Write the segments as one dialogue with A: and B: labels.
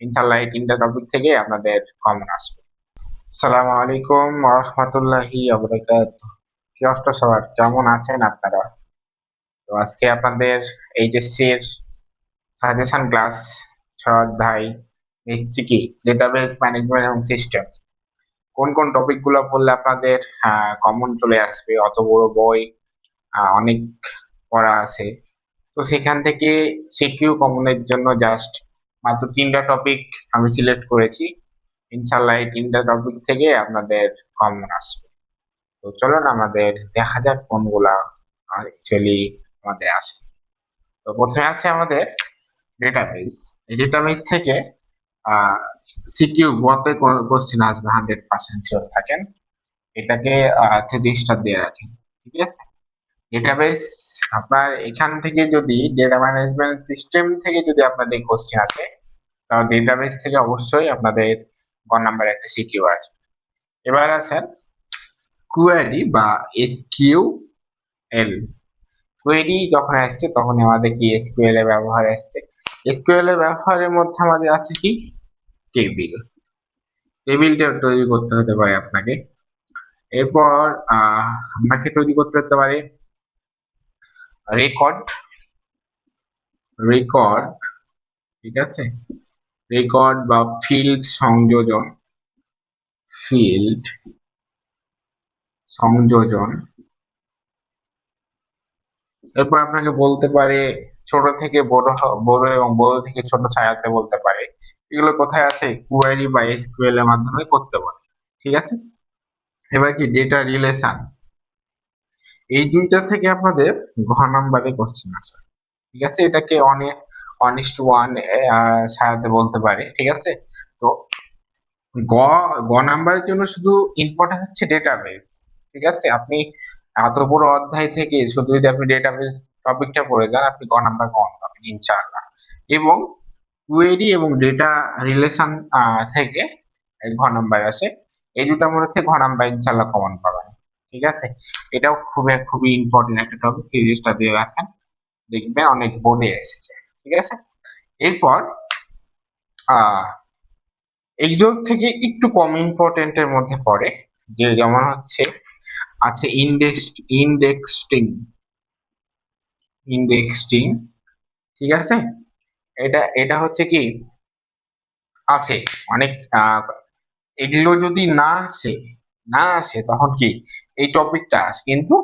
A: ইনশাআল্লাহ এই তিনটা টপিক থেকে আপনাদের কমন আসবে। আসসালামু আলাইকুম ওয়া রাহমাতুল্লাহি ওয়া বারাকাতুহু। কি অবস্থা সবার, কেমন আছেন আপনারা? তো আজকে আপনাদের এইচএসসি এর সাজেশন ক্লাস 6 অধ্যায় কি ডেটাবেস ম্যানেজমেন্ট এবং সিস্টেম, কোন কোন টপিক গুলো পড়লে আপনাদের কমন চলে আসবে। অত বড় বই, অনেক পড়া আছে, তো সেখান থেকে সিকিউ কমনের জন্য জাস্ট মাত্র তিনটা টপিক আমি সিলেক্ট করেছি। ইনশাল্লাহ এই তিনটা টপিক থেকে আপনাদের কমন আসবে। তো চলুন আমাদের দেখা যাক কোনগুলা অ্যাকচুয়ালি আমাদের আসে। তো প্রথমে আছে আমাদের ডেটাবেস। এই ডেটাবেস থেকে আহ সিকিউ গতে কোশ্চেন আসবে, 100% শিওর থাকেন। এটাকে 30 দিয়ে রাখেন, ঠিক আছে। ডেটাবেস আপনার এখান থেকে যদি ডেটা ম্যানেজমেন্ট সিস্টেম থেকে যদি আপনাদের কোশ্চেন আসে, তাহলে ডেটাবেস থেকে অবশ্যই আপনাদের নাম্বার একটা সিকিউ আছে। এবার আছেন কোয়েরি বা এসকিউএল। কোয়েরি যখন আসছে তখন আমাদের কি এসকিউএল এর ব্যবহার আসছে। এসকিউএল এর ব্যবহারের মধ্যে আমাদের আছে কি টেবিল। টেবিলটা তৈরি করতে হতে পারে আপনাকে। এরপর আপনাকে তৈরি করতে হতে পারে রেকর্ড। রেকর্ড, ঠিক আছে, রেকর্ড বা ফিল্ড সংযোজন। ফিল্ড সংযোজন। এরপর আপনাকে বলতে পারে ছোট থেকে বড় বড় এবং বড় থেকে ছোট সাজাতে বলতে পারে। এগুলো কোথায় আছে? কোয়েরি বা এসকিউএল এর মাধ্যমে করতে পারে, ঠিক আছে। এবার কি ডেটা রিলেশন, এই দুইটা থেকে আপনাদের ঘ নাম্বারে কোশ্চেন আসে, ঠিক আছে। এটাকে অনেক 1:1 সাজাতে বলতে পারে, ঠিক আছে। তো গ গ নাম্বারের জন্য শুধু ইম্পর্টেন্ট হচ্ছে ডেটাবেস, ঠিক আছে। আপনি এত বড় অধ্যায় থেকে শুধু যদি আপনি ডেটাবেস টপিকটা পড়ে যান, আপনি গ নাম্বার কমন পাবেন ইনশাআল্লাহ। এবং কোয়েরি এবং ডেটা রিলেশন থেকে ঘ নাম্বার আসে। এই দুটার মধ্যে ঘ নাম্বার ইনশাআল্লাহ কমন পাবেন, ঠিক আছে। এটাও খুবই ইম্পর্টেন্ট একটা টপিক, সিরিজটা দিয়ে রাখেন, দেখবেন অনেক বোর্ডে এসেছে, ঠিক আছে। এরপর আহ এগুলোর থেকে একটু কম ইম্পর্টেন্ট এর মধ্যে পড়ে, যে যেমন হচ্ছে আছে ইন্ডেক্সিং। ইন্ডেক্সিং, ঠিক আছে। এটা এটা হচ্ছে কি আছে অনেক এগুলো যদি না আসে তখন কি এই টপিকটা আসে, কিন্তু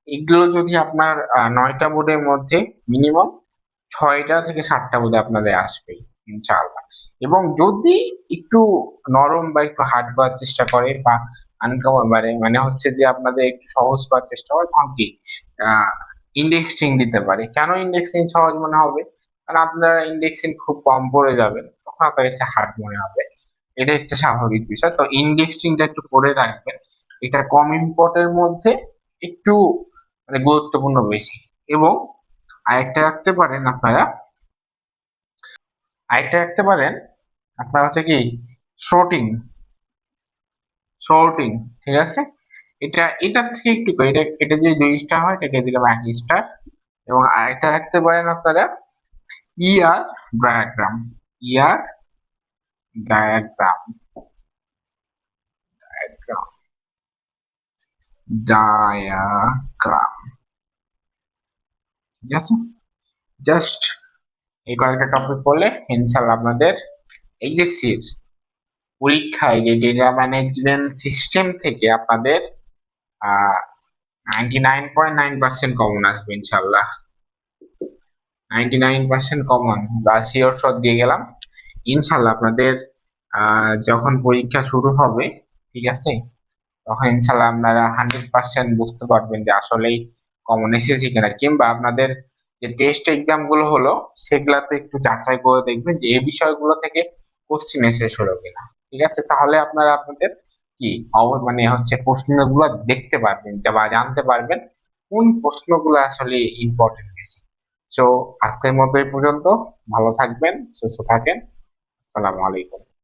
A: এগুলো যদি আপনার 9টা বোর্ডের মধ্যে মিনিমাম 6টা থেকে 7টা বোধহয় আপনাদের আসবেই ইনশাআল্লাহ। এবং যদি একটু নরম বা একটু হার্ড করার চেষ্টা করে বা আনকমন মানে মানে হচ্ছে যে আপনাদের একটু সহজ করার চেষ্টা করে, তখন কি ইন্ডেক্সিং দিতে পারে। কেন ইন্ডেক্সিং সহজ মনে হবে? কারণ আপনারা ইন্ডেক্সিং খুব কম পড়ে যাবেন, তখন আপনার একটা হার্ড মনে হবে। এটা একটা স্বাভাবিক বিষয়। তো ইন্ডেক্সিংটা একটু করে রাখবেন, এটা কম ইম্পর্টের মধ্যে একটু মানে গুরুত্বপূর্ণ বেশি। এবং আরেকটা রাখতে পারেন আপনারা, হচ্ছে কি শর্টিং। শর্টিং, ঠিক আছে। এটা থেকে একটু এটা যে 2 স্টার হয় এটাকে দিলাম 1 স্টার। এবং আরেকটা রাখতে পারেন আপনারা ইয়ার ডায়াগ্রাম। ইয়ার ডায়াগ্রাম, ডায়াগ্রাম, ঠিক আছে। জাস্ট এই কয়েকটা টপিক পড়লে ইনশাল্লাহ আপনাদের এইচএসসির পরীক্ষায় যে ডেটা ম্যানেজমেন্ট সিস্টেম থেকে আপনাদের 99.9% কমন আসবে ইনশাল্লাহ। 99% কমন বা শিওর শট দিয়ে গেলাম ইনশাল্লাহ। আপনাদের যখন পরীক্ষা শুরু হবে, ঠিক আছে, তখন ইনশাল্লাহ আপনারা 100% বুঝতে পারবেন যে আসলেই কমন এসেছে কিনা। কিংবা আপনাদের যে টেস্ট এক্সাম গুলো হলো সেগুলাতে একটু যাচাই করে দেখবেন যে এই বিষয়গুলো থেকে কোশ্চিন এসে হলো কিনা, ঠিক আছে। তাহলে আপনারা আপনাদের কি মানে হচ্ছে প্রশ্নগুলো দেখতে পারবেন বা জানতে পারবেন কোন প্রশ্নগুলো আসলে ইম্পর্টেন্ট বেশি। তো আজকের মতো এই পর্যন্ত। ভালো থাকবেন, সুস্থ থাকেন। আসসালামু আলাইকুম।